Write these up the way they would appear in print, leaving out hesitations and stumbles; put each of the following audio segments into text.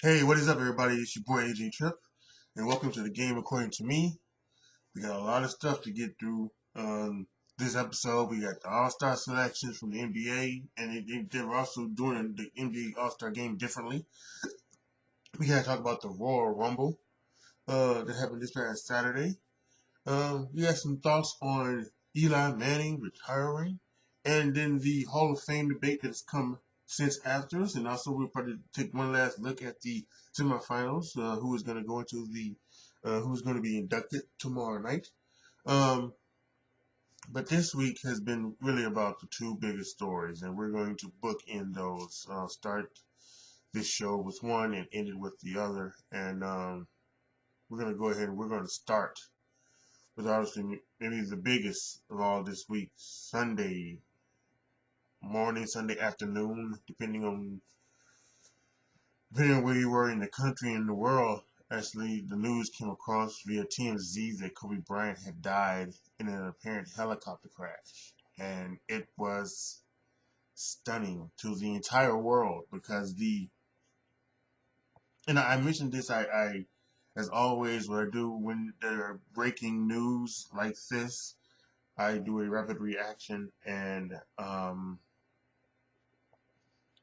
Hey, what is up, everybody? It's your boy AJ Trip, and welcome to the game according to me. We got a lot of stuff to get through. This episode, we got the All-Star selections from the NBA, and they're also doing the NBA All-Star game differently. We got to talk about the Royal Rumble that happened this past Saturday. We got some thoughts on Eli Manning retiring, and then the Hall of Fame debate that's come since after us, and also we'll probably take one last look at the semifinals, who is going to go into the, who's going to be inducted tomorrow night. Um, but this week has been really about the two biggest stories, and we're going to book in those. Start this show with one and end it with the other, and we're going to go ahead and we're going to start was obviously maybe the biggest of all this week. Sunday morning, Sunday afternoon, depending on where you were in the country and the world. Actually, the news came across via TMZ that Kobe Bryant had died in an apparent helicopter crash, and it was stunning to the entire world because and I mentioned this. I as always, what I do when there are breaking news like this, I do a rapid reaction, and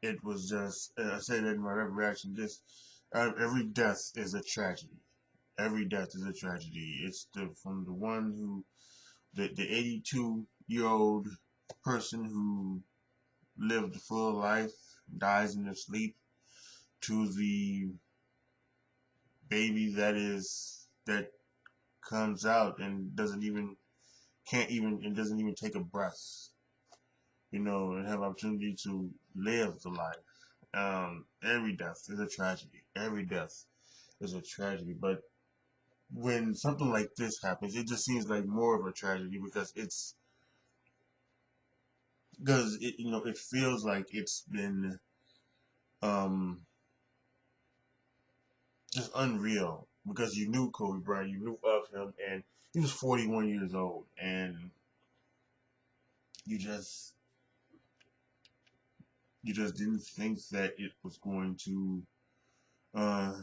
it was just I said in my rapid reaction, just every death is a tragedy. Every death is a tragedy. It's from the one who the 82-year-old person who lived a full life, dies in their sleep, to the baby that comes out and doesn't even take a breath, and have opportunity to live the life. Every death is a tragedy. Every death is a tragedy. But when something like this happens, it just seems like more of a tragedy because it feels like it's been um, just unreal because you knew Kobe Bryant, you knew of him, and he was 41 years old, and you just you just didn't think that it was going to. Uh,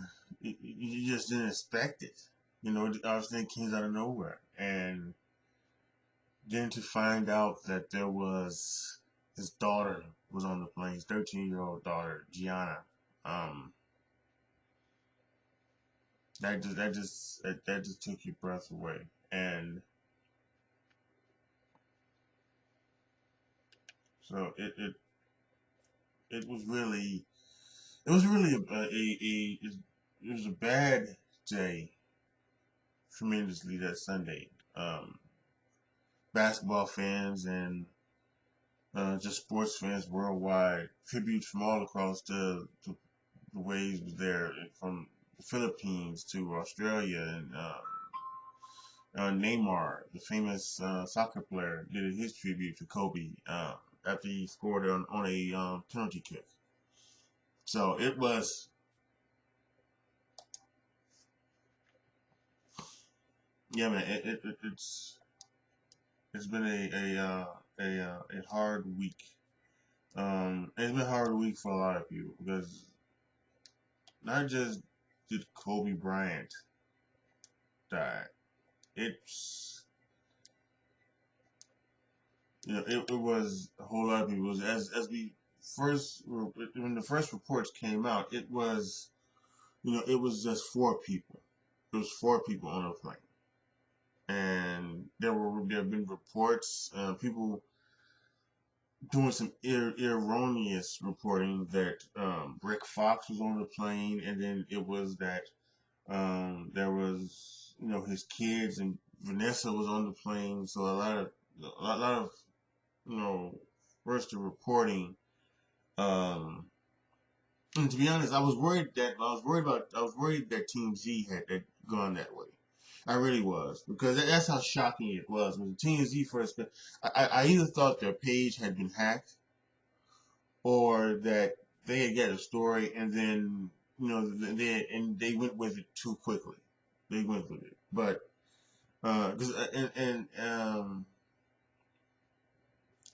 you just didn't expect it. Obviously it came out of nowhere, and then to find out that there was his daughter was on the plane, his 13-year-old daughter, Gianna. Um, that just took your breath away, and so it was really it was a bad day tremendously that Sunday. Basketball fans and just sports fans worldwide, tributes from all across the waves was there, from the Philippines to Australia, and Neymar, the famous soccer player, did his tribute to Kobe after he scored on a penalty kick. So it was, yeah, man. It's been a hard week. It's been a hard week for a lot of people because not just did Kobe Bryant die, it's it was a whole lot of people. It was, as we first when the first reports came out, it was just four people. It was four people on a plane, and there have been reports, people doing some erroneous reporting that Rick Fox was on the plane, and then it was that there was his kids and Vanessa was on the plane. So a lot of you know first reporting. Um, and to be honest, I was worried that Team Z had gone that way. I really was, because that's how shocking it was when Team Z first. I either thought their page had been hacked, or that they had got a story and then they went with it too quickly. They went with it, but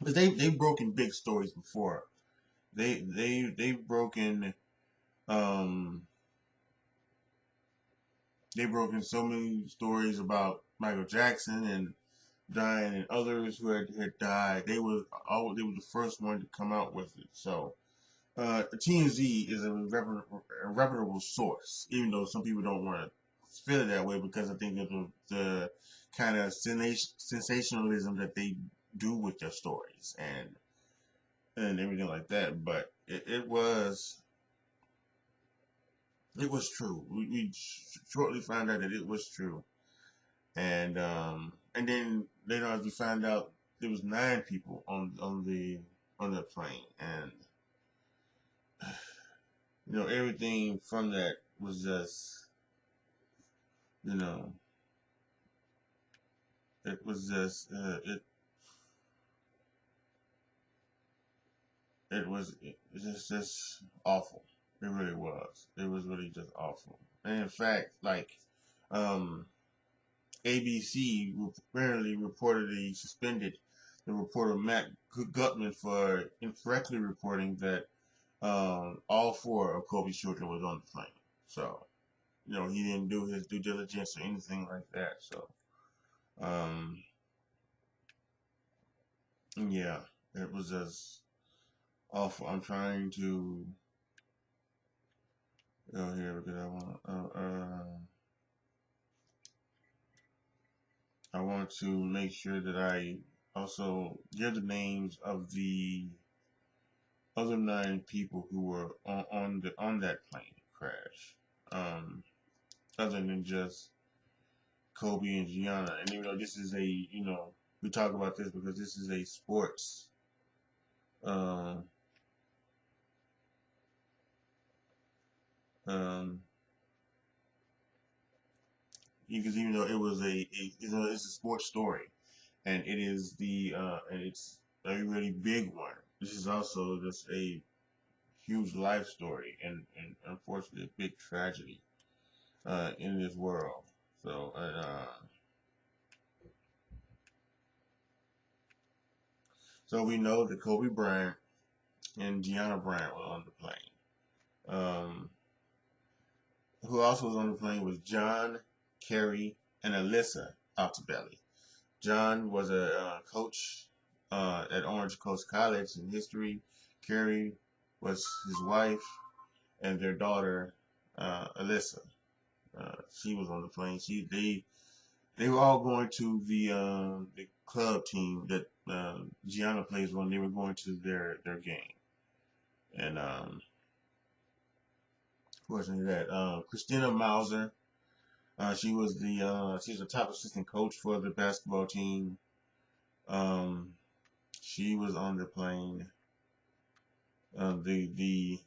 because they've broken big stories before. They've broken. Um, they broke in so many stories about Michael Jackson and dying and others who had died. They were the first one to come out with it. So TMZ is a reputable source, even though some people don't want to feel it that way because I think of the kind of sensationalism that they do with their stories and everything like that. But it was true. We shortly found out that it was true, and then later on we found out there was 9 people on the plane, and everything from that was just you know it was just it was just awful. It really was. It was really just awful. And in fact, like um, ABC apparently reportedly suspended the reporter Matt Gutman for incorrectly reporting that all 4 of Kobe's children was on the plane. So he didn't do his due diligence or anything like that. So um, yeah, it was just awful. I'm trying to go here because I want to make sure that I also give the names of the other 9 people who were on that plane crash. Um, Other than just Kobe and Gianna, and this is we talk about this because this is a sports. Um, um, because even though it was it's a sports story, and it is and it's a really big one. This is also just a huge life story and unfortunately a big tragedy in this world. So we know that Kobe Bryant and Gianna Bryant were on the plane. Um, who also was on the plane was John, Kerry, and Alyssa Altobelli. John was a coach at Orange Coast College in history. Kerry was his wife, and their daughter, Alyssa. She was on the plane. They were all going to the club team that Gianna plays when they were going to their game. And fortunately that Christina Mauser, she's a top assistant coach for the basketball team. Um, she was on the plane. The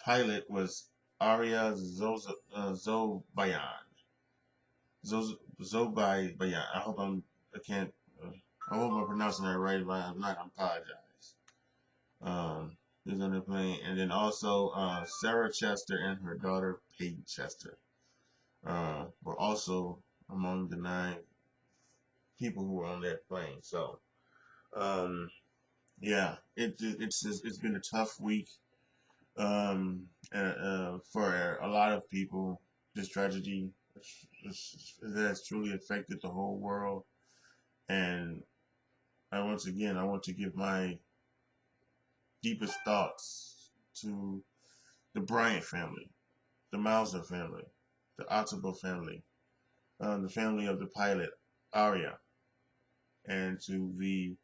pilot was Aria Zobayan. Zobayan. I can't. I hope I'm pronouncing that right. If I'm not, I apologize. Is on the plane, and then also Sarah Chester and her daughter Peyton Chester were also among the 9 people who were on that plane. So, um, yeah, it's been a tough week for a lot of people. This tragedy has truly affected the whole world, and once again I want to give my deepest thoughts to the Bryant family, the Mauser family, the Ottobo family, the family of the pilot Aria, and to the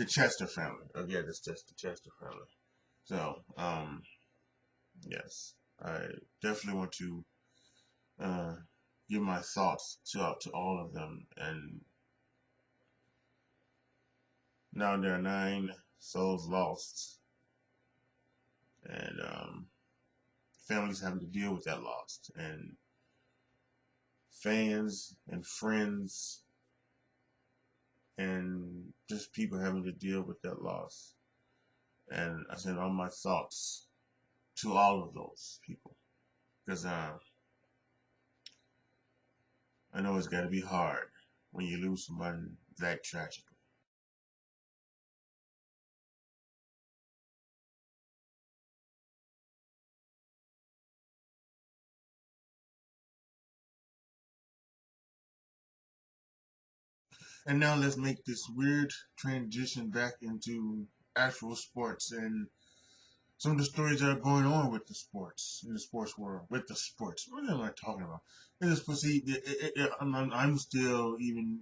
Chester family. Again, it's just the Chester family. So, yes, I definitely want to uh, give my thoughts to all of them. And now there are 9 souls lost, and families having to deal with that loss, and fans and friends and just people having to deal with that loss. And I send all my thoughts to all of those people because I know it's got to be hard when you lose someone that tragic. And now let's make this weird transition back into actual sports and some of the stories that are going on with the sports in the sports world. With the sports, what am I talking about? And just proceed. I'm still even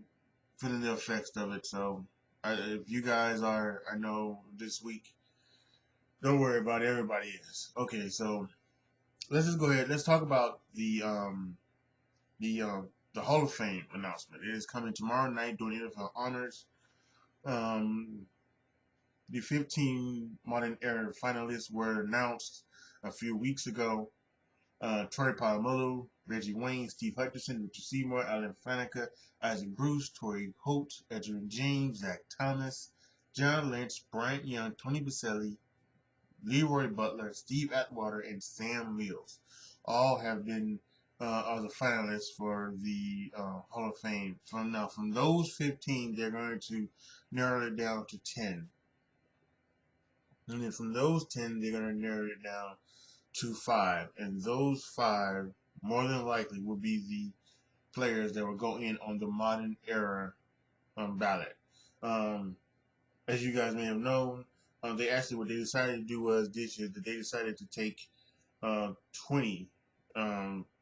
feeling the effects of it. So, if you guys are, I know this week. Don't worry about it. Everybody is okay. So let's just go ahead. Let's talk about the the Hall of Fame announcement. It is coming tomorrow night during NFL honors. Um, the 15 modern era finalists were announced a few weeks ago. Troy Polamalu, Reggie Wayne, Steve Hutchinson, Richard Seymour, Alan Faneca, Isaac Bruce, Torrey Holt, Edgerrin James, Zach Thomas, John Lynch, Bryant Young, Tony Baselli, Leroy Butler, Steve Atwater, and Sam Mills. All have been are the finalists for the Hall of Fame. From those 15, they're going to narrow it down to 10. And then from those 10, they're going to narrow it down to 5. And those 5, more than likely, will be the players that will go in on the modern era ballot. As you guys may have known, they actually, what they decided to do was this year that they decided to take 20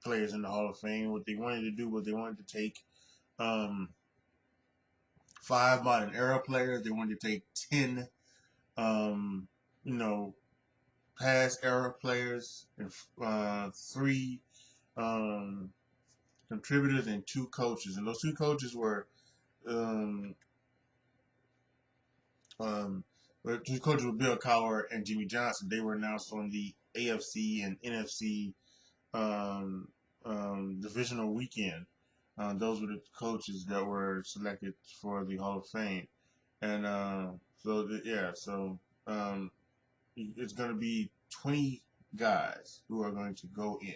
players in the Hall of Fame. What they wanted to do was they wanted to take 5 modern era players. They wanted to take 10, you know, past era players, and 3 contributors and 2 coaches. And those 2 coaches were um, two coaches were Bill Cowher and Jimmy Johnson. They were announced on the AFC and NFC divisional weekend. Those were the coaches that were selected for the Hall of Fame, and so it's going to be 20 guys who are going to go in.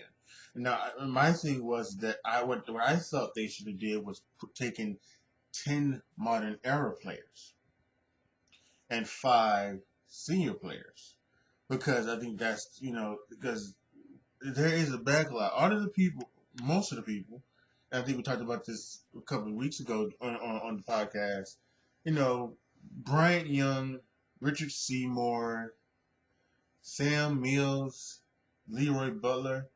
Now, my thing was that what I thought they should have did was taken 10 modern era players and 5 senior players, because I think that's because there is a backlog. All of the people, most of the people, and I think we talked about this a couple of weeks ago on the podcast. Bryant Young, Richard Seymour, Sam Mills, Leroy Butler.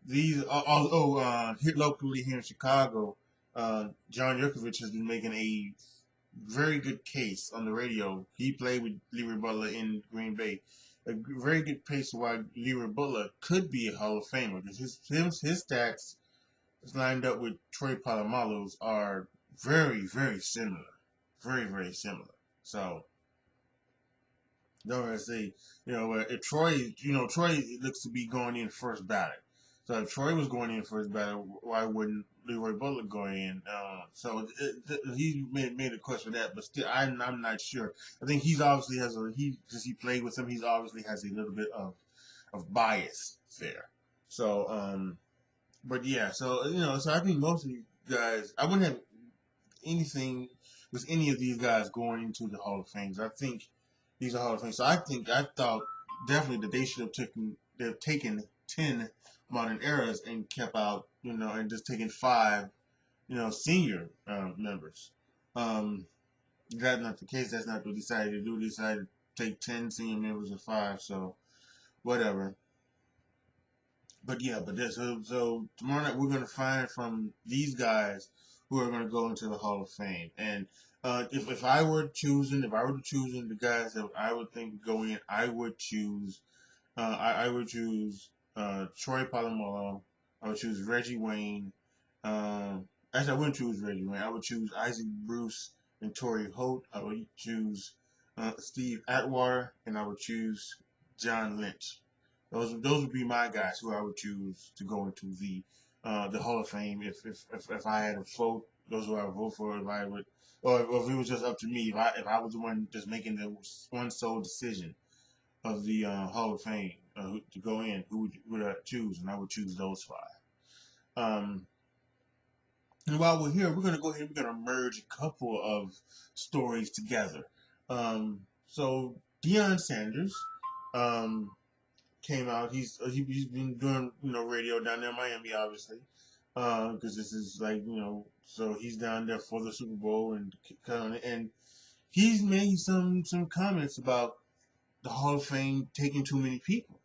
These here locally here in Chicago, John Yurkovich has been making a very good case on the radio. He played with Leroy Butler in Green Bay. A very good case why Leroy Butler could be a Hall of Famer, because his stats lined up with Troy Polamalu's are very, very similar. Very, very similar. So, don't want to say, if Troy looks to be going in first ballot. So if Troy was going in first ballot, why wouldn't Leroy Butler go in? So he made a question for that, but still, I'm not sure. I think he's obviously because he played with him, he's obviously has a little bit of bias there. So, but yeah, so so I think most of these guys, I wouldn't have anything with any of these guys going into the Hall of Fame. I think these are Hall of Fame. So I thought definitely that they should have taken 10 modern eras and kept out, and just taken 5, senior members. That's not the case. That's not what they decided to do. They decided to take 10 senior members and 5. So whatever. But yeah, so tomorrow night we're gonna find from these guys who are gonna go into the Hall of Fame. And if I were choosing the guys that I would think go in, I would choose I would choose Troy Polamalu. I would choose Reggie Wayne. Actually, I wouldn't choose Reggie Wayne. I would choose Isaac Bruce and Torrey Holt. I would choose Steve Atwater, and I would choose John Lynch. Those would be my guys who I would choose to go into the Hall of Fame if I had a vote. Those who I would vote for if I would, or if it was just up to me. If I was the one just making the one sole decision of the Hall of Fame to go in, who would I choose? And I would choose those 5. And while we're here, we're going to go ahead and we're going to merge a couple of stories together. So Deion Sanders came out. He's been doing radio down there in Miami, obviously. because this is like, so he's down there for the Super Bowl, and he's made some comments about the Hall of Fame taking too many people,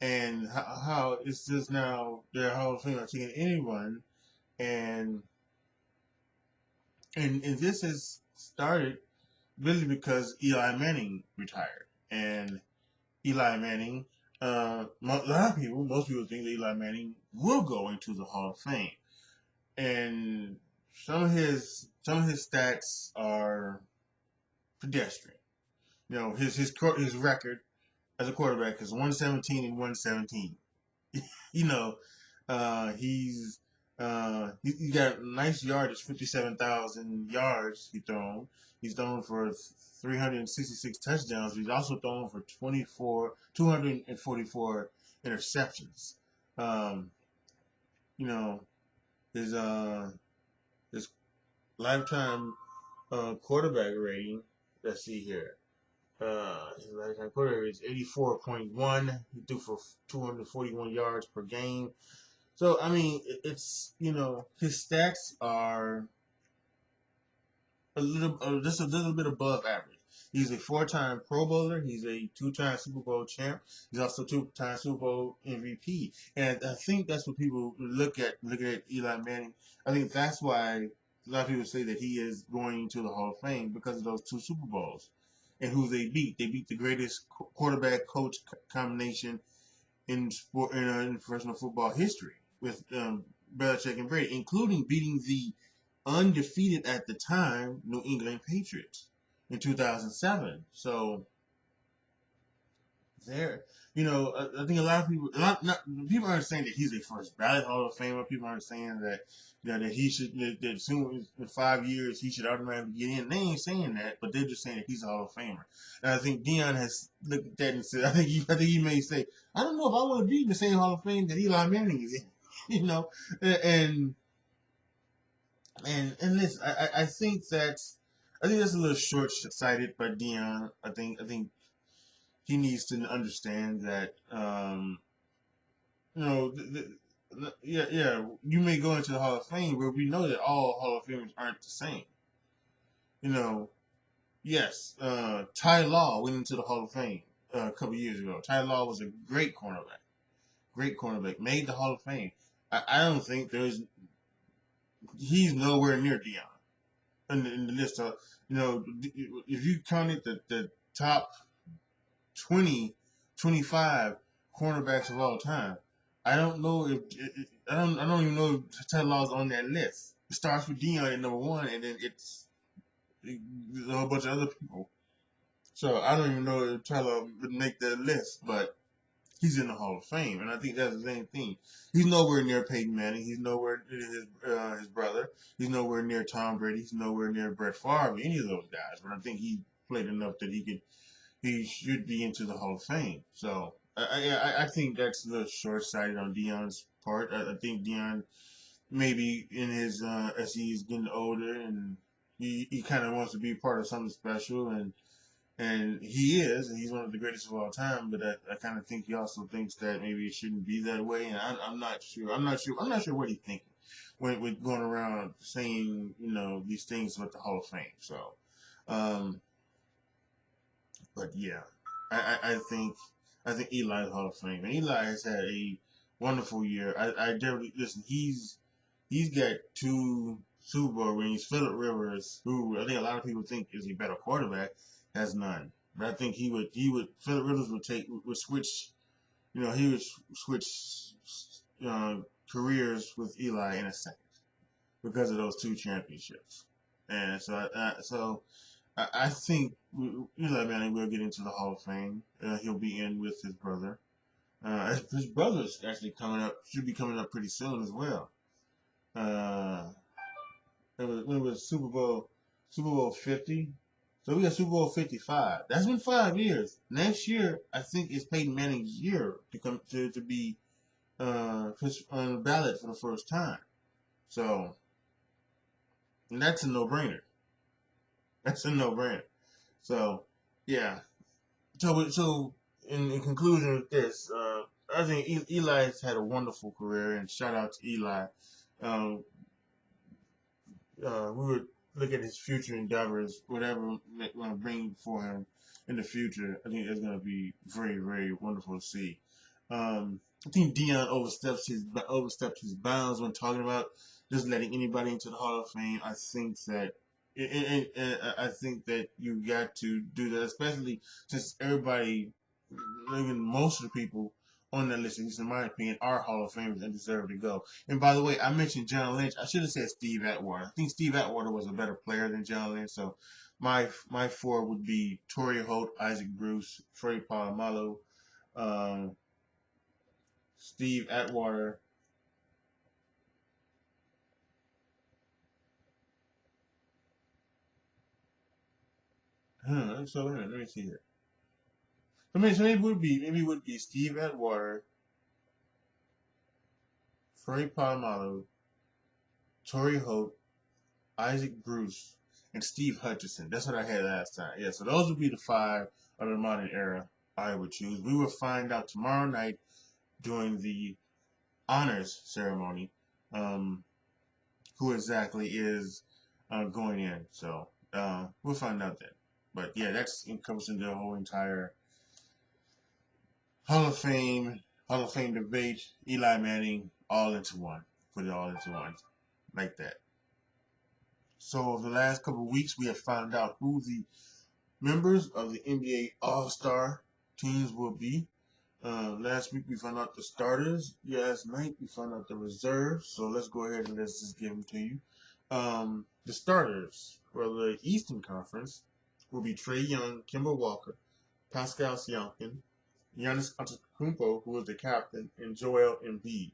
and how it's just now their Hall of Fame are taking anyone, and and this has started really because Eli Manning retired, and Eli Manning, a lot of people, most people think that Eli Manning will go into the Hall of Fame, and some of his stats are pedestrian. His record as a quarterback is 117 and 117. you know, he got nice yardage, 57,000 yards he thrown. He's thrown for 366 touchdowns. He's also thrown for 244 interceptions. Um, you know, his his lifetime quarterback rating. Let's see here. His lifetime quarterback rating is 84.1. He threw for 241 yards per game. So I mean, it's his stats are just a little bit above average. He's a four-time Pro Bowler. He's a two-time Super Bowl champ. He's also two-time Super Bowl MVP. And I think that's what people look at Eli Manning. I think that's why a lot of people say that he is going to the Hall of Fame because of those two Super Bowls and who they beat. They beat the greatest quarterback coach combination in professional football history with Belichick and Brady, including beating the undefeated at the time New England Patriots in 2007. So there, I think a lot of people, people aren't saying that he's a first ballot Hall of Famer. People aren't saying that he should that soon in 5 years he should automatically get in. They ain't saying that, but they're just saying that he's a Hall of Famer. And I think Dion has looked at that and said, I think he may say, I don't know if I want to be in the same Hall of Fame that Eli Manning is in. And and listen, I think that's a little short sighted by Dion. I think he needs to understand that yeah, you may go into the Hall of Fame, but we know that all Hall of Famers aren't the same. You know, yes, Ty Law went into the Hall of Fame a couple years ago. Ty Law was a great cornerback, made the Hall of Fame. I don't think he's nowhere near Dion in the list of, if you counted the top 20, 25 cornerbacks of all time, I don't know if I don't even know if Ted Law's on that list. It starts with Dion at number one, and then a whole bunch of other people. So I don't even know if Tyler would make that list, but he's in the Hall of Fame, and I think that's the same thing. He's nowhere near Peyton Manning. He's nowhere near his brother. He's nowhere near Tom Brady. He's nowhere near Brett Favre. Any of those guys. But I think he played enough that he should be into the Hall of Fame. So I think that's a little short sighted on Dion's part. I think Dion maybe in his as he's getting older and he kind of wants to be part of something special, and he is, and he's one of the greatest of all time. But I kind of think he also thinks that maybe it shouldn't be that way, and I'm not sure. I'm not sure what he's thinking when we're going around saying these things about the Hall of Fame. So, um, but yeah, I think Eli's Hall of Fame, and Eli has had a wonderful year. I definitely listen. He's got two Super Bowl rings. Philip Rivers, who I think a lot of people think is a better quarterback, has none. But I think Philip Rivers would switch. He would switch careers with Eli in a second because of those two championships. And so I think Eli Manning will get into the Hall of Fame. He'll be in with his brother. His brother's actually should be coming up pretty soon as well. Uh, when it was Super Bowl 50. So we got Super Bowl 55. That's been 5 years. Next year, I think is Peyton Manning's year to come to be on the ballot for the first time. So and that's a no brainer. That's a no brainer. So yeah. So in conclusion with this, I think Eli's had a wonderful career, and shout out to Eli. Um, we would look at his future endeavors, whatever we're going to bring for him in the future. I think it's going to be very, very wonderful to see. I think Dion overstepped his bounds when talking about just letting anybody into the Hall of Fame. I think that I think that you got to do that, especially since everybody, even most of the people on that list, at least in my opinion, are Hall of Famers and deserve to go. And by the way, I mentioned John Lynch. I should have said Steve Atwater. I think Steve Atwater was a better player than John Lynch. So my four would be Torrey Holt, Isaac Bruce, Freddie Palomalo, um, Steve Atwater. So let me see here. Maybe it would be Steve Atwater, Freddie Palomalo, Torrey Holt, Isaac Bruce, and Steve Hutchinson. That's what I had last time. Yeah, so those would be the five of the modern era I would choose. We will find out tomorrow night during the honors ceremony um, who exactly is going in. So we'll find out then. But yeah, that's encompassing the whole entire Hall of Fame, Hall of Fame debate. Eli Manning, all into one. Put it all into one, like that. So over the last couple of weeks, we have found out who the members of the NBA All-Star teams will be. Last week we found out the starters. Last night we found out the reserves. So let's go ahead and let's just give them to you. The starters for the Eastern Conference will be Trae Young, Kemba Walker, Pascal Siakam, Giannis Antetokounmpo, who is the captain, and Joel Embiid.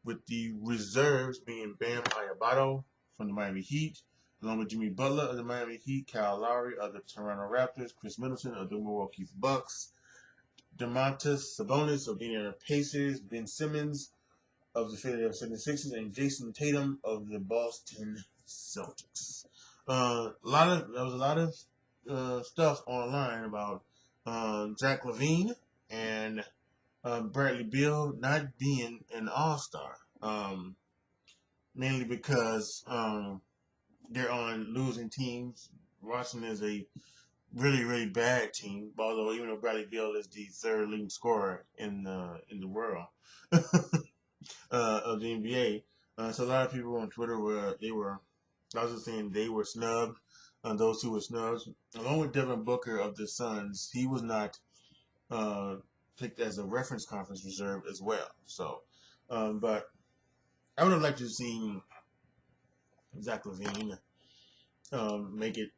With the reserves being Bam Adebayo from the Miami Heat, along with Jimmy Butler of the Miami Heat, Kyle Lowry of the Toronto Raptors, Chris Middleton of the Milwaukee Bucks, Domantas Sabonis of the Indiana Pacers, Ben Simmons of the Philadelphia 76ers, and Jason Tatum of the Boston Celtics. There was a lot of stuff online about Zach LaVine and Bradley Beal not being an All-Star, mainly because they're on losing teams. Washington is a really, really bad team. Although even though Bradley Beal is the third leading scorer in the world of the NBA, so a lot of people on Twitter I was just saying they were snubbed. Those two were snubbed, along with Devin Booker of the Suns. He was not uh, picked as a reference conference reserve as well. So, but I would have liked to have seen Zach LaVine make it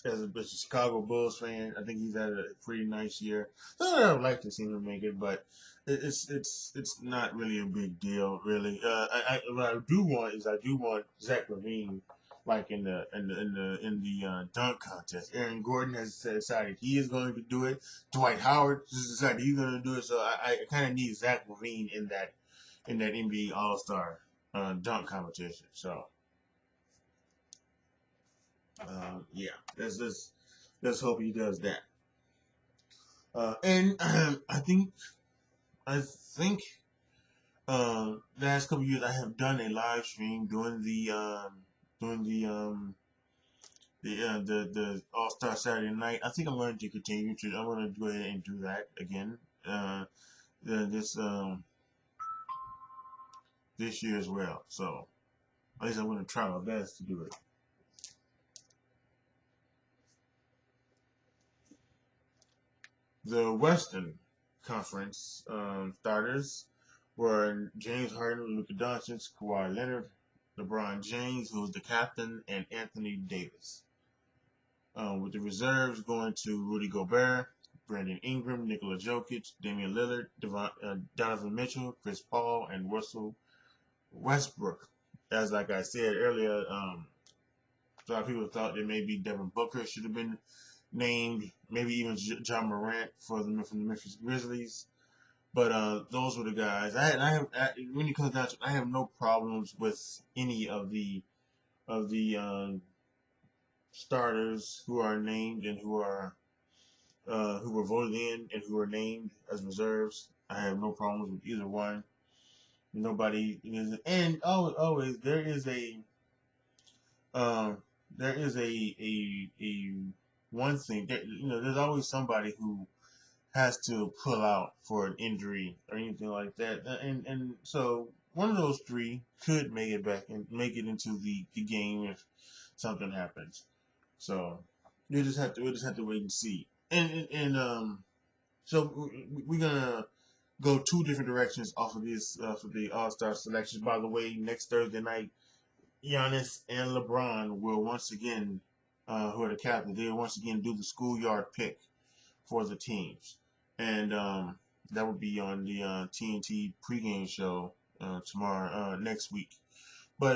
as a Chicago Bulls fan. I think he's had a pretty nice year. So I would like to see him make it, but it's not really a big deal, really. What I do want Zach LaVine like in the dunk contest. Aaron Gordon has decided he is going to do it. Dwight Howard has decided he's going to do it. So I kind of need Zach LaVine in that NBA All Star dunk competition. So yeah, let's hope he does that. And I think last couple of years I have done a live stream doing the All Star Saturday night. I think I'm going to continue to. I'm going to go ahead and do that again. Uh, this this year as well. So at least I'm going to try my best to do it. The Western Conference starters were James Harden, Luka Doncic, Kawhi Leonard, LeBron James, who was the captain, and Anthony Davis. With the reserves going to Rudy Gobert, Brandon Ingram, Nikola Jokic, Damian Lillard, Donovan Mitchell, Chris Paul, and Russell Westbrook. As like I said earlier, a lot of people thought that maybe Devin Booker should have been named, maybe even John Morant from the Memphis Grizzlies. But those were the guys. When it comes down to it, I have no problems with any of the starters who are named and who were voted in and who were named as reserves. I have no problems with either one. Nobody is, and always um, there is a one thing that, there's always somebody who has to pull out for an injury or anything like that, and so one of those three could make it back and make it into the game if something happens. So we'll just have to wait and see. So we're gonna go two different directions off of this for the All Star selections. By the way, next Thursday night, Giannis and LeBron will once again, who are the captains, they will once again do the schoolyard pick for the teams, and that will be on the TNT pregame show tomorrow, next week. But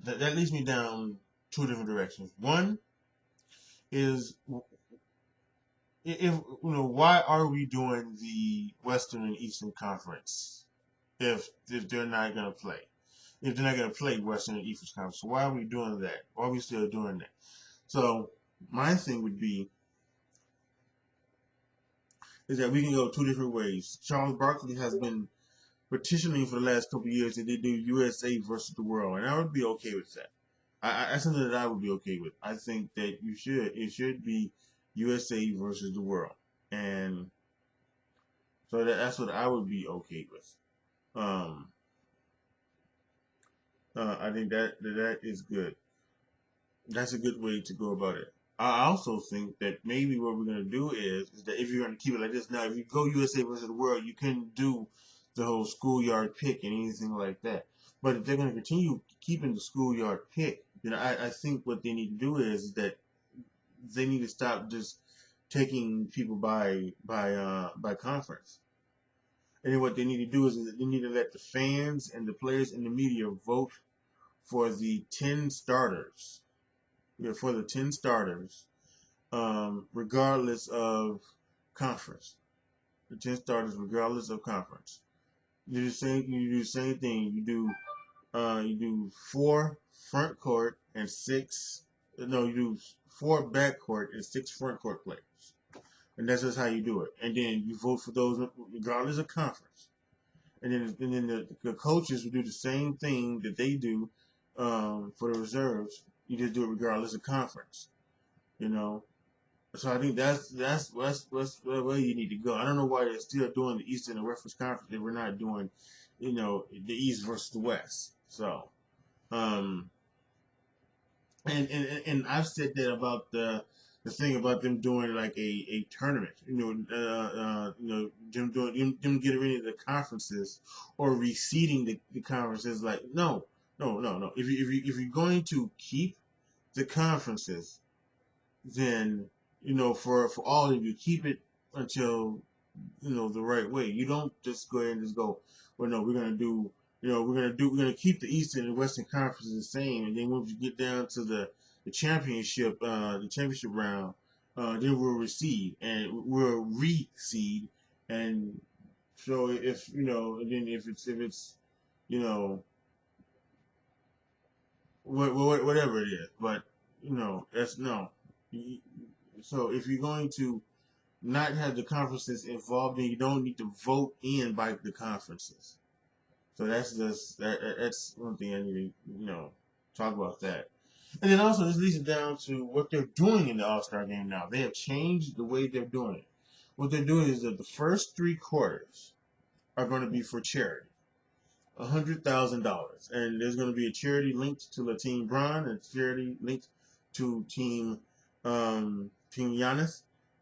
that leads me down two different directions. One is, if why are we doing the Western and Eastern Conference if they're not gonna play? If they're not gonna play Western and Eastern Conference, so why are we doing that? Why are we still doing that? So my thing would be is that we can go two different ways. Charles Barkley has been petitioning for the last couple of years that they do USA versus the world, and I would be okay with that. That's something that I would be okay with. I think that it should be USA versus the world, and so that's what I would be okay with. Um, I think that is good. That's a good way to go about it. I also think that maybe what we're gonna do is that if you're gonna keep it like this now, if you go USA versus the world, you can do the whole schoolyard pick and anything like that. But if they're gonna continue keeping the schoolyard pick, then I think what they need to do is that they need to stop just taking people by conference. And then what they need to do is they need to let the fans and the players and the media vote for the 10 starters. Yeah, for the 10 starters, regardless of conference. The 10 starters, regardless of conference. You do the same. You do the same thing. You do 4 front court and 6. No, you do 4 back court and 6 front court players, and that's just how you do it. And then you vote for those regardless of conference. And then the coaches will do the same thing that they do for the reserves. You just do it regardless of conference. You know, So I think that's where you need to go. I don't know why they're still doing the Eastern and Western Conference if we're not doing, the East versus the West. So, um, and I've said that about the thing about them doing like a tournament. Them getting rid of the conferences or reseeding the conferences. Like no, no, no, no. If you're going to keep the conferences, then for all of you, keep it until the right way. You don't just go ahead and just go, well, no, we're gonna keep the Eastern and Western conferences the same, and then once you get down to the championship round, then we'll reseed and we'll reseed, and so and then if it's you know whatever it is, but that's no. So if you're going to not have the conferences involved, then you don't need to vote in by the conferences. So that's one thing I need to talk about that. And then also this leads it down to what they're doing in the All Star game now. They have changed the way they're doing it. What they're doing is that the first 3 quarters are going to be for charity. $100,000, and there's going to be a charity linked to the Team Bron and a charity linked to Team Giannis.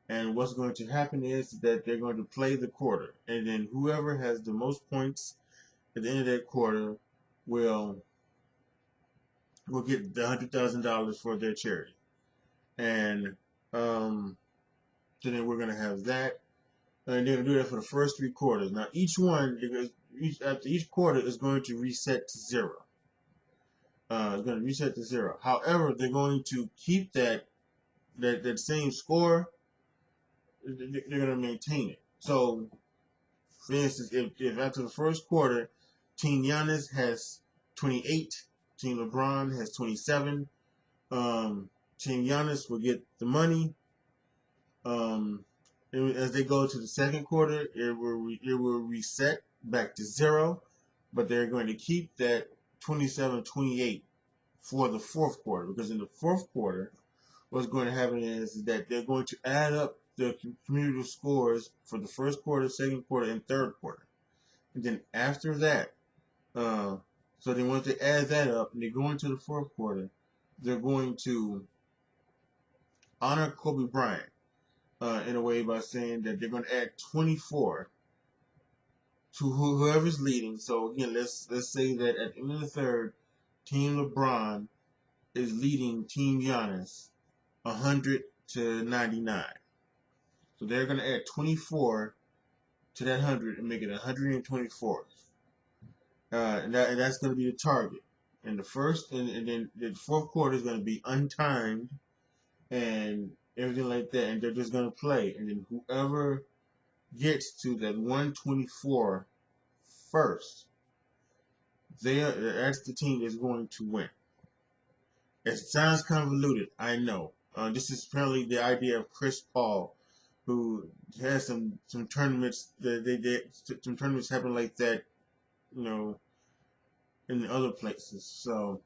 And what's going to happen is that they're going to play the quarter, and then whoever has the most points at the end of that quarter will get the $100,000 for their charity. And so then we're going to have that, and they're going to do that for the first 3 quarters. Now after each quarter is going to reset to 0. It's going to reset to 0. However, they're going to keep that same score. They're going to maintain it. So, for instance, if after the first quarter, Team Giannis has 28, Team LeBron has 27, Team Giannis will get the money. As they go to the second quarter, it will reset back to 0. but they're going to keep that 27-28 for the fourth quarter, because in the fourth quarter, what's going to happen is that they're going to add up the cumulative scores for the first quarter, second quarter, and third quarter. And then after that, so then once they add that up and they go into the fourth quarter, they're going to honor Kobe Bryant in a way by saying that they're going to add 24 to whoever's leading. So again, let's say that at the end of the third, Team LeBron is leading Team Giannis 100-99. So they're going to add 24 to that 100 and make it 124. And that's going to be the target. And the first, and then the fourth quarter is going to be untimed and everything like that. And they're just going to play. And then whoever gets to that 124 first, that's the team that's going to win. It sounds convoluted, I know. This is apparently the idea of Chris Paul, who has some tournaments some tournaments happen like that, you know, in other places. So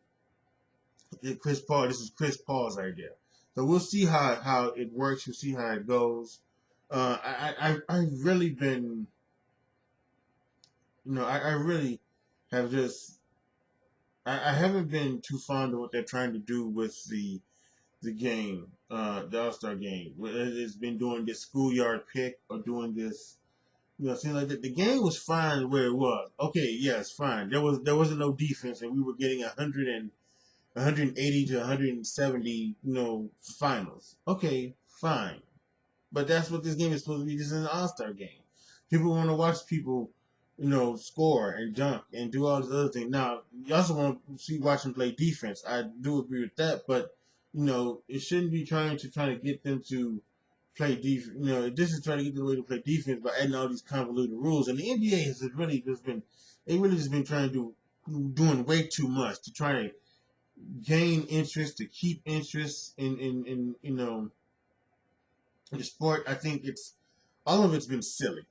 this is Chris Paul's idea. So we'll see how it works. We'll see how it goes. I've really been, I really have just, I haven't been too fond of what they're trying to do with the game, the All-Star game. It's been doing this schoolyard pick or doing this, seems like that. The game was fine where it was. Okay, yes, fine. There wasn't no defense, and we were getting 180 to 170, finals. Okay, fine. But that's what this game is supposed to be. This is an all-star game. People want to watch people, score and dunk and do all this other thing. Now, you also want to watch them play defense. I do agree with that, but it shouldn't be trying to get them to play defense. This is trying to get the way to play defense by adding all these convoluted rules. And the NBA has really just been trying to doing way too much to try to gain interest, to keep interest in the sport. I think all of it's been silly.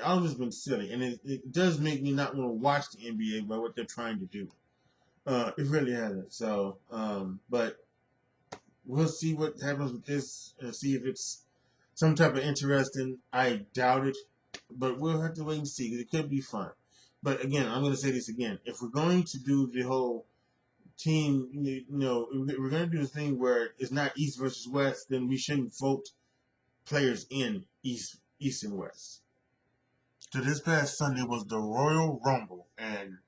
All of it's been silly, and it does make me not want to watch the NBA by what they're trying to do. It really hasn't. So, but we'll see what happens with this and see if it's some type of interesting. I doubt it, but we'll have to wait and see because it could be fun. But again, I'm going to say this again. If we're going to do the whole team, we're going to do the thing where it's not East versus West, then we shouldn't vote players in East and West. So this past Sunday was the Royal Rumble, and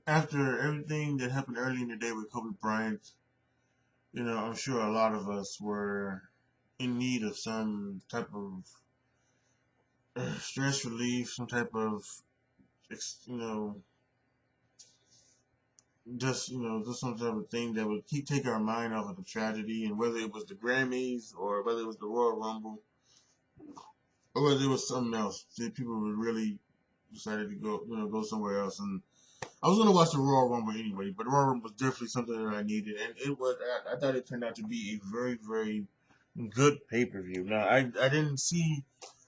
after everything that happened early in the day with Kobe Bryant, I'm sure a lot of us were in need of some type of stress relief, some type of, just some type of thing that would take our mind off of the tragedy, and whether it was the Grammys or whether it was the Royal Rumble or whether it was something else, people were really decided to go somewhere else. And I was going to watch the Royal Rumble anyway, but the Royal Rumble was definitely something that I needed, and it was. I thought it turned out to be a very, very good pay-per-view. Now, I didn't see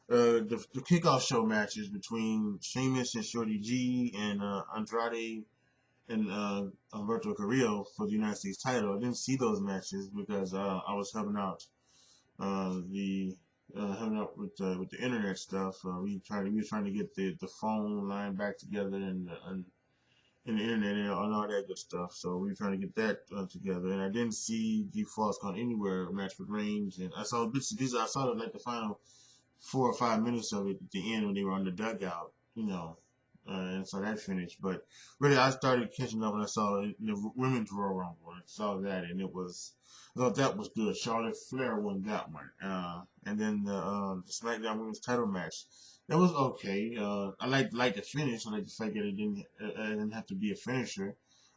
the kickoff show matches between Sheamus and Shorty G and Andrade and Alberto Carrillo for the United States title. I didn't see those matches because I was helping out with the internet stuff. We were trying to get the phone line back together and the internet and all that good stuff. So we were trying to get that together. And I didn't see the Falls Count Anywhere match with Reigns, and I saw bits of these. I saw like the final 4 or 5 minutes of it at the end when they were on the dugout, and so that finished. But really, I started catching up when I saw the women's Royal Rumble. I saw that, and I thought that was good. Charlotte Flair won that one, and then the SmackDown Women's Title match. That was okay. I like the finish. I like the fact that it didn't have to be a finisher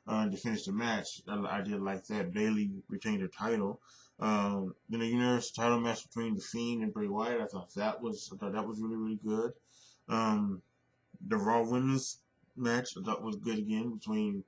to finish the match. I did like that. Bayley retained her title. Then the Universal title match between The Fiend and Bray Wyatt. I thought that was really, really good. The Raw Women's match I thought was good again between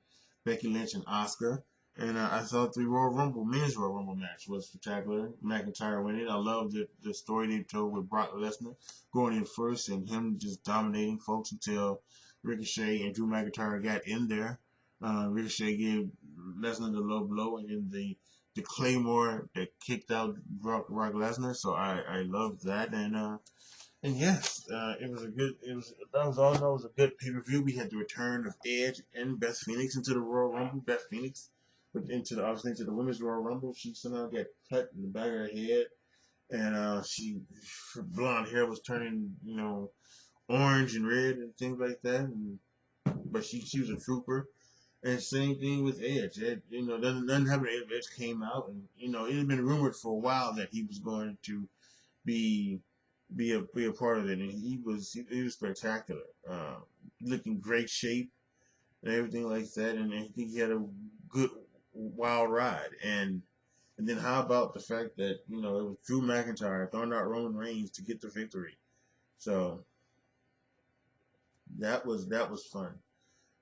Becky Lynch and Asuka. And I thought the men's Royal Rumble match was spectacular. McIntyre winning. I love the story they told with Brock Lesnar going in first and him just dominating folks until Ricochet and Drew McIntyre got in there. Ricochet gave Lesnar the low blow, and then the Claymore that kicked out Brock Lesnar. So I loved that, and yes, it was a good. It was that was all in all, it was a good pay per view. We had the return of Edge and Beth Phoenix into the Royal Rumble. Beth Phoenix, but obviously into the Women's Royal Rumble. She somehow got cut in the back of her head, and her blonde hair was turning orange and red and things like that. But she was a trooper. And same thing with Edge. Nothing happened. Edge came out, and it had been rumored for a while that he was going to be be a part of it, and he was spectacular. Looking great shape and everything like that, and I think he had a good wild ride. And then how about the fact that it was Drew McIntyre throwing out Roman Reigns to get the victory? So that was fun.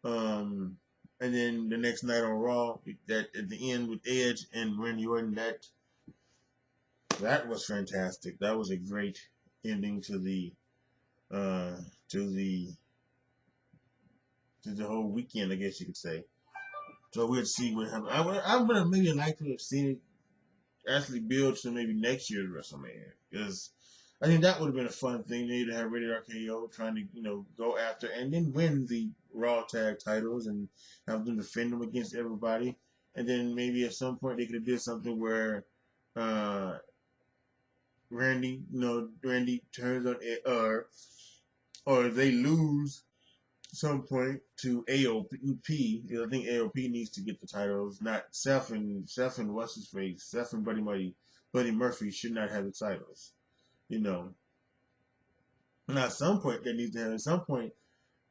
Um, and then the next night on Raw, that at the end with Edge and Randy Orton, that was fantastic. That was a great ending to the uh, to the to the whole weekend, I guess you could say. So we'll see what happens. I would have maybe liked to have seen it actually build to maybe next year's WrestleMania, because I think that would have been a fun thing. Maybe to have Rated RKO trying to go after and then win the Raw tag titles and have them defend them against everybody, and then maybe at some point they could have did something where uh, Randy turns on or they lose some point to AOP. I think AOP needs to get the titles, not Seth and what's his face. Seth and Buddy Murphy should not have the titles. You know. Now at some point they need to have. At some point,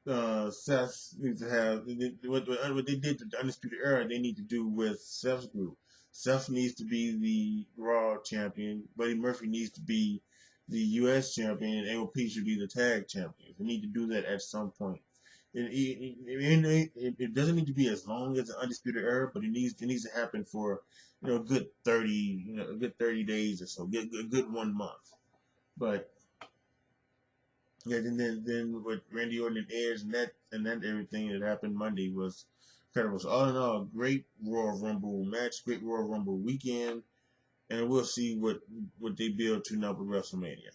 Seth needs to have what they did to the Undisputed Era. They need to do with Seth's group. Seth needs to be the Raw champion. Buddy Murphy needs to be the U.S. champion, and AOP should be the tag champions. They need to do that at some point. It doesn't need to be as long as the Undisputed Era, but it needs to happen for a good 30 days or so, good 1 month. But yeah, then with Randy Orton and Edge and that everything that happened Monday was incredible. So all in all, great Royal Rumble match, great Royal Rumble weekend, and we'll see what they build to now with WrestleMania.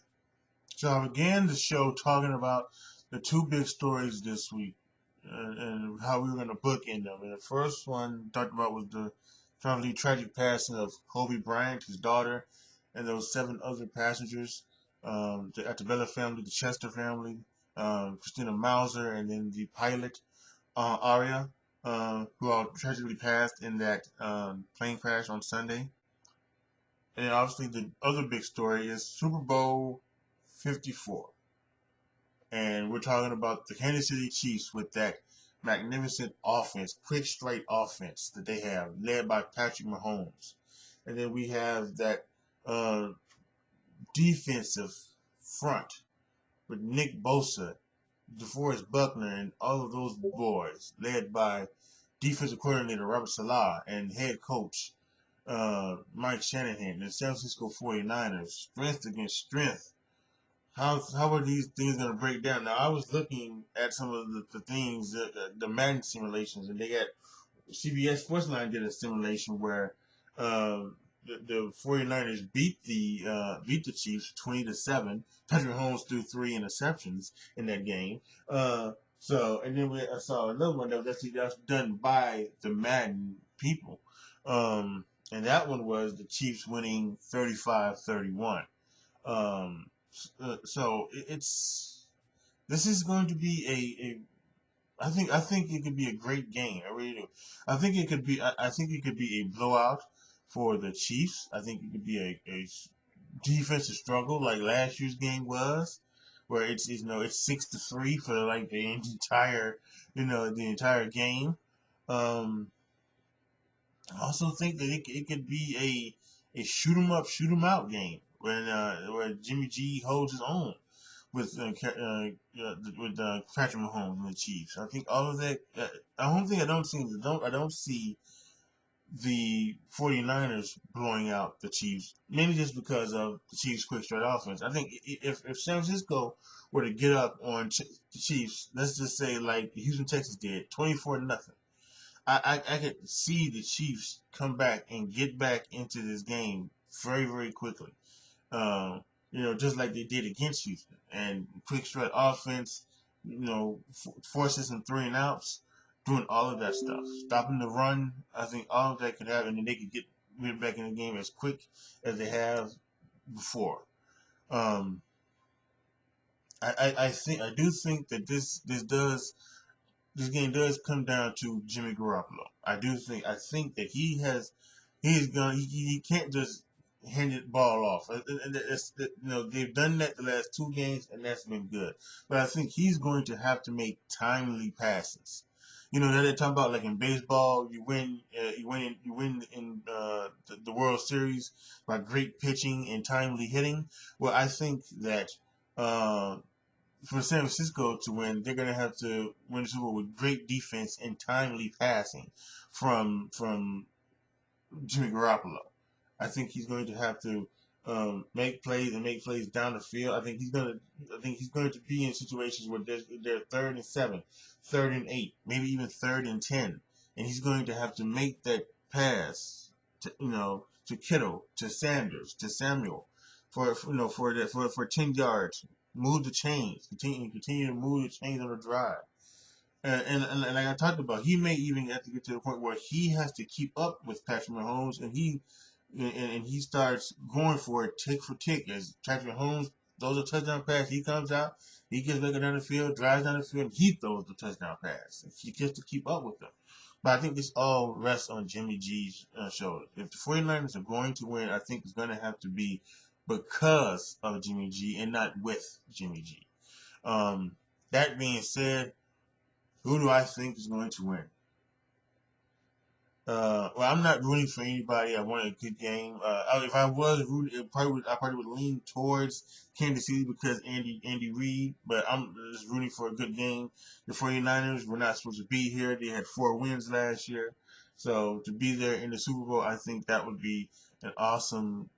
So I began the show talking about the two big stories this week and how we were going to bookend them. And the first one we talked about was the probably tragic passing of Kobe Bryant, his daughter, and those 7 other passengers at the Bella family, the Chester family, Christina Mauser, and then the pilot, Aria, who all tragically passed in that plane crash on Sunday. And then obviously the other big story is Super Bowl 54. And we're talking about the Kansas City Chiefs with that magnificent offense, quick straight offense that they have, led by Patrick Mahomes. And then we have that uh, defensive front with Nick Bosa, DeForest Buckner, and all of those boys, led by defensive coordinator Robert Salah and head coach Mike Shanahan, the San Francisco 49ers, strength against strength. How are these things going to break down? Now, I was looking at some of the things, the Madden simulations, and they got CBS Sportsline did a simulation where uh, the 49ers beat the Chiefs 20-7. Patrick Mahomes threw 3 interceptions in that game. And then I saw another one that's done by the Madden people. And that one was the Chiefs winning 35-31. So it's this is going to be I think it could be a great game. I really do. I think it could be a blowout for the Chiefs. I think it could be a defensive struggle like last year's game was, where it's 6-3 for like the entire game. Um, I also think that it could be a shoot 'em up, shoot 'em out game where Jimmy G holds his own with Patrick Mahomes and the Chiefs. I think all of that. I don't see the 49ers blowing out the Chiefs, mainly just because of the Chiefs' quick straight offense. I think if San Francisco were to get up on the Chiefs, let's just say like Houston Texas did, 24-0, I could see the Chiefs come back and get back into this game very, very quickly. Just like they did against Houston. And quick straight offense, forces some three and outs, doing all of that stuff. Stopping the run, I think all of that could happen, and they could get back in the game as quick as they have before. Um, I do think that this game does come down to Jimmy Garoppolo. I think that he can't just hand it ball off. They've done that the last two games, and that's been good. But I think he's going to have to make timely passes. That they're talking about, like in baseball, you win in the World Series by great pitching and timely hitting. Well, I think that uh, for San Francisco to win, they're going to have to win the Super Bowl with great defense and timely passing from Jimmy Garoppolo. I think he's going to have to make plays and make plays down the field. I think he's going to be in situations where they're 3rd and 7, 3rd and 8, maybe even 3rd and 10, and he's going to have to make that pass to Kittle, to Sanders, to Samuel for 10 yards. Move the chains. Continue to move the chains on the drive. And like I talked about, he may even have to get to the point where he has to keep up with Patrick Mahomes, and he starts going for it tick for tick as Patrick Mahomes throws a touchdown pass. He comes out, he gets back down the field, drives down the field, and he throws the touchdown pass. He gets to keep up with them. But I think this all rests on Jimmy G's shoulders. If the 49ers are going to win, I think it's going to have to be because of Jimmy G and not with Jimmy G. That being said, who do I think is going to win? Well, I'm not rooting for anybody. I want a good game. If I was rooting, I probably would lean towards Kansas City because Andy Reid. But I'm just rooting for a good game. The 49ers were not supposed to be here. They had 4 wins last year, so to be there in the Super Bowl, I think that would be an awesome,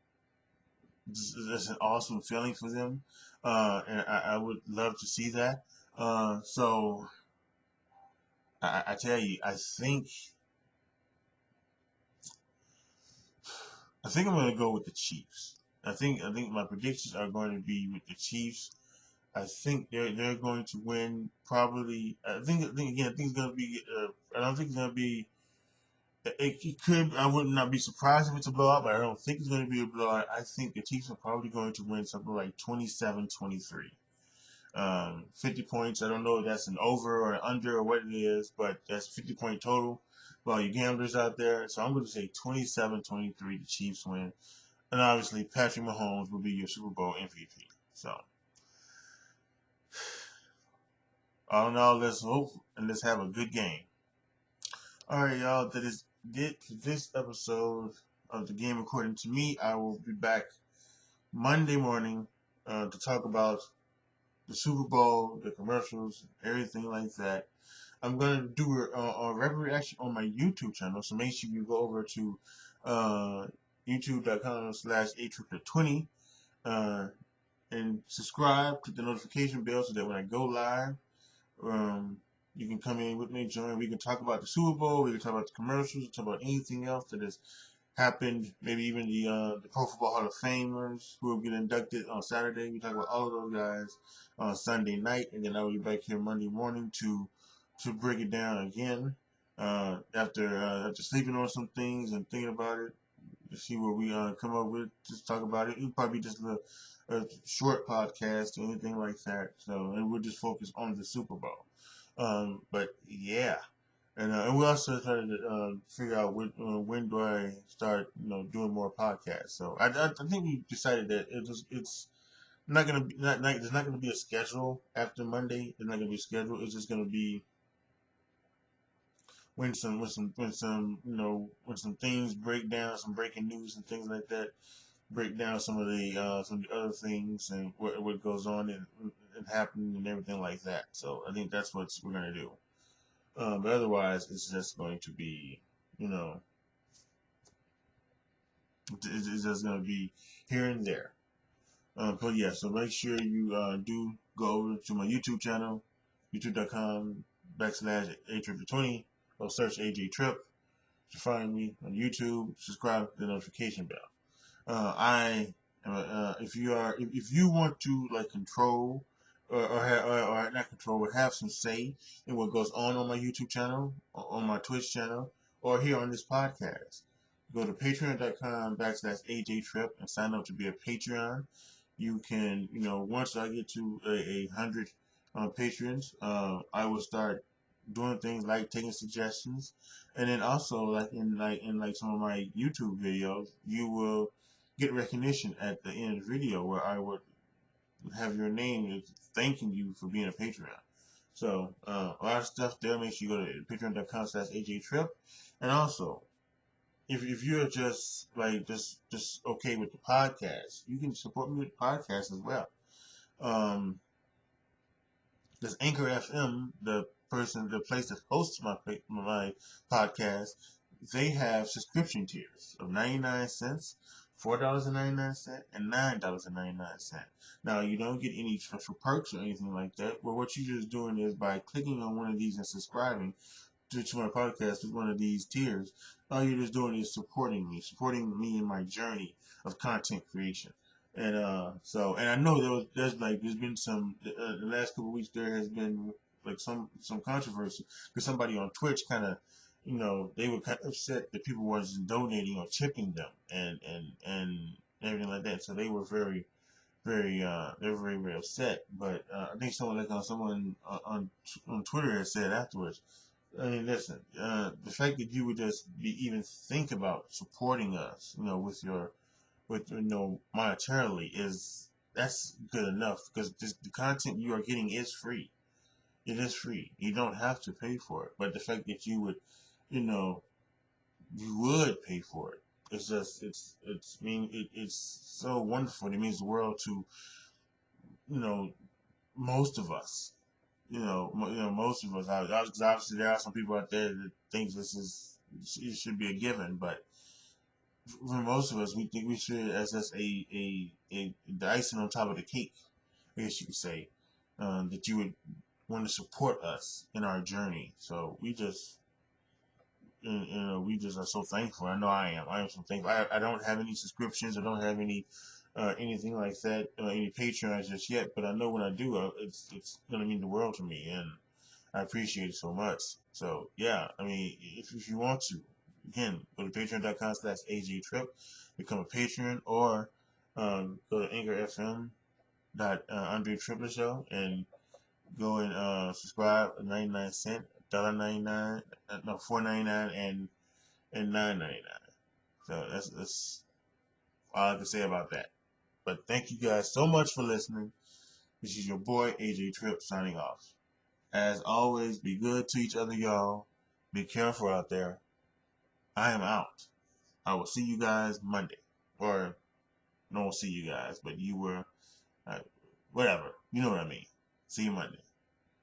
that's an awesome feeling for them. And I would love to see that. So I tell you, I think I'm going to go with the Chiefs. I think my predictions are going to be with the Chiefs. I think they're going to win probably. I think it's going to be. I don't think it's going to be. It could. I would not be surprised if it's a blowout, but I don't think it's going to be a blowout. I think the Chiefs are probably going to win something like 27-23. 50 points. I don't know if that's an over or an under or what it is, but that's 50-point total. Well, you gamblers out there. So I'm going to say 27-23. The Chiefs win. And obviously, Patrick Mahomes will be your Super Bowl MVP. So, all in all, let's hope and let's have a good game. All right, y'all. That is it for this episode of the game. According to me, I will be back Monday morning to talk about the Super Bowl, the commercials, everything like that. I'm going to do a rapid reaction on my YouTube channel, so make sure you go over to youtube.com/atriplet20 and subscribe, click the notification bell so that when I go live, you can come in with me, join. We can talk about the Super Bowl, we can talk about the commercials, talk about anything else that has happened, maybe even the Pro Football Hall of Famers who will get inducted on Saturday. We talk about all of those guys on Sunday night, and then I'll be back here Monday morning to break it down again after sleeping on some things and thinking about it to see what we come up with. Just talk about it. It'll probably be just a short podcast or anything like that. So, and we'll just focus on the Super Bowl. But yeah. And we also started to figure out when do I start, doing more podcasts. So I think we decided that it's not gonna be there's not gonna be a schedule after Monday. There's not gonna be a schedule. It's just gonna be when some things break down, some breaking news and things like that. Break down some of the other things and what goes on and happening and everything like that. So I think that's what we're gonna do. But otherwise, it's just going to be, It's just gonna be here and there. But yeah, so make sure you do go over to my YouTube channel, youtube.com/ATrip20, or search AJ Trip to find me on YouTube. Subscribe to the notification bell. I if you want to like control or not control but have some say in what goes on my YouTube channel, on my Twitch channel, or here on this podcast, go to patreon.com/AJTrip and sign up to be a Patreon. You can, once I get to a hundred patrons, I will start doing things like taking suggestions, and then also like some of my YouTube videos, you will get recognition at the end of the video where I would have your name thanking you for being a Patreon. So a lot of stuff there. Make sure you go to patreon.com/AJTrip, and also if you're just just okay with the podcast, you can support me with the podcast as well. Um, there's Anchor FM, the place that hosts my podcast. They have subscription tiers of 99 cents, $4.99, and $9.99. Now you don't get any special perks or anything like that. But what you're just doing is by clicking on one of these and subscribing to my podcast with one of these tiers, all you're just doing is supporting me in my journey of content creation. And I know there's been some the last couple of weeks there has been like some controversy because somebody on Twitch kind of, they were kind of upset that people wasn't donating or tipping them and everything like that. So they were they were very upset. But I think someone on Twitter has said afterwards, I mean, listen, the fact that you would just even think about supporting us, monetarily that's good enough because the content you are getting is free. It is free. You don't have to pay for it. But the fact that you know, you would pay for it, it's so wonderful. It means the world to you know most of us. Most of us. Obviously, there are some people out there that think it should be a given, but for most of us, we think we should as just the icing on top of the cake, I guess you could say, that you would want to support us in our journey. So we just are so thankful. I know I am. I am so thankful. I don't have any subscriptions. I don't have anything like that, any Patreons just yet. But I know when I do, it's gonna mean the world to me, and I appreciate it so much. So yeah, I mean, if you want to, again, go to patreon.com/AJTrip, become a patron, or go to Anchor FM Andre Triplet Show and go and subscribe at 99 cents, $1.99, no, $4.99 and $9.99. So that's all I can say about that. But thank you guys so much for listening. This is your boy AJ Trip signing off. As always, be good to each other, y'all. Be careful out there. I am out. I will see you guys Monday. Or, no, see you guys, but you were, whatever. You know what I mean. See you Monday.